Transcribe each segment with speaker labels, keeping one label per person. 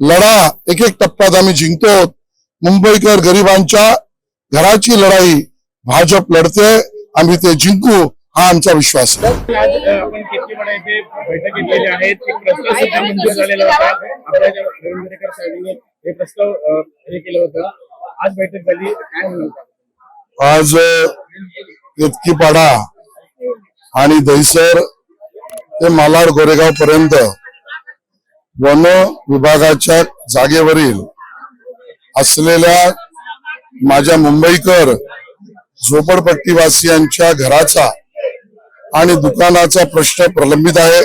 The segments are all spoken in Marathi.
Speaker 1: लढा एक एक टप्प्यात आम्ही जिंकतो। मुंबईकर गरिबांच्या घराची लढाई भाजप लढते, आम्ही ते जिंकू हा आमचा विश्वास आहे।
Speaker 2: आज आपण किती येथे बैठक घेतलेली आहे, एक प्रस्ताव सुद्धा मंजूर झालेला होता। आपल्या रवींद्र दरेकर साहेबांनी हे प्रस्ताव हे केलं होतं। आज बैठक झाली, काय म्हणतात?
Speaker 1: आज केतकीपाडा आणि दहिसर ते मालाड गोरेगाव पर्यंत वन विभागाच्या जागेवरील असलेल्या माझ्या मुंबईकर झोपडपट्टीवासियांच्या घराचा आणि दुकानाचा प्रश्न प्रलंबित आहे।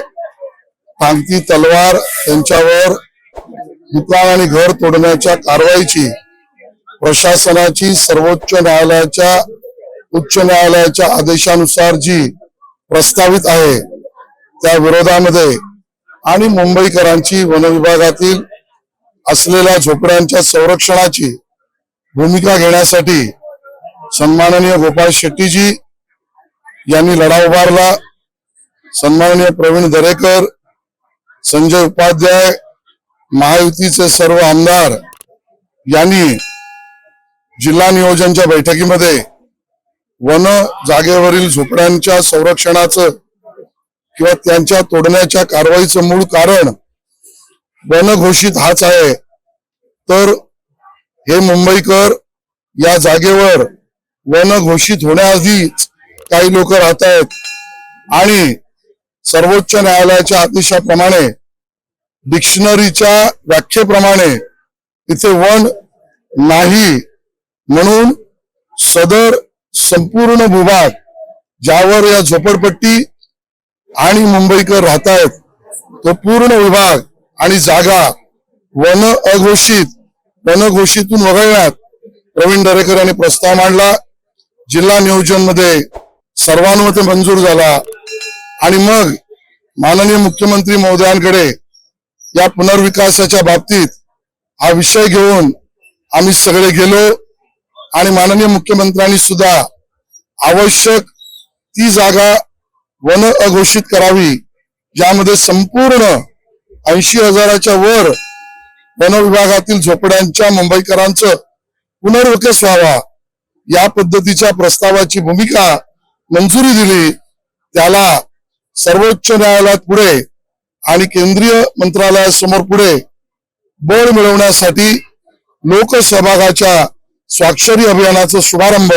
Speaker 1: टांगती तलवार त्यांच्यावर दुकान आणि घर तोडण्याच्या कारवाईची प्रशासनाची सर्वोच्च न्यायालयाच्या उच्च न्यायालयाच्या आदेशानुसार जी प्रस्तावित आहे त्या विरोधामध्ये आणि मुंबईकरांची वन विभागातील असलेल्या झोपड्यांच्या संरक्षणाची भूमिका घेण्यासाठी सन्माननीय गोपाळ शेट्टीजी यांनी लढा उभारला। सन्माननीय प्रवीण दरेकर, संजय उपाध्याय, महायुतीचे सर्व आमदार यांनी जिल्हा नियोजनच्या बैठकीमध्ये वन जागेवरील झोपड्यांच्या संरक्षणाचं किंवा त्यांच्या तोडण्याच्या कारवाईचं मूळ कारण वन घोषित हाच आहे। तर हे मुंबईकर या जागेवर वन घोषित होण्याआधीच काही लोक राहत आहेत आणि सर्वोच्च न्यायालयाच्या आदेशाप्रमाणे डिक्शनरीच्या व्याख्येप्रमाणे इथे वन नाही म्हणून सदर संपूर्ण भूभाग ज्यावर या झोपडपट्टी आणि मुंबईकर राहत आहेत तो पूर्ण विभाग आणि जागा वन अघोषित वन घोषितून वगळण्यात प्रवीण दरेकर यांनी प्रस्ताव मांडला। जिल्हा नियोजन मध्ये सर्वानुमते मंजूर झाला आणि मग माननीय मुख्यमंत्री महोदयांकडे या पुनर्विकासाच्या बाबतीत हा विषय घेऊन आम्ही सगळे गेलो आणि माननीय मुख्यमंत्र्यांनी सुद्धा आवश्यक ती जागा वन अघोषित करावी ज्यामध्ये संपूर्ण 80,000च्या वर वन विभागातील झोपड्यांच्या मुंबईकरांचं पुनर्विकास व्हावा या पद्धतीच्या प्रस्तावाची भूमिका मंजुरी दिली। त्याला सर्वोच्च न्यायालयात पुढे आणि केंद्रीय मंत्रालयासमोर पुढे बळ मिळवण्यासाठी लोकसहभागाच्या स्वाक्षरी अभियानाचा शुभारंभ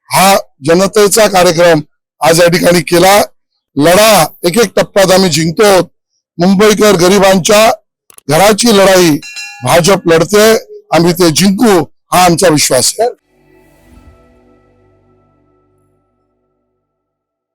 Speaker 1: हा जनतेचा कार्यक्रम आज या ठिकाणी केला। लढा एक एक टप्प्यात आम्ही जिंकतो। मुंबईकर गरिबांच्या घराची लढाई भाजप लढते, आम्ही ते जिंकू हा आमचा विश्वास आहे।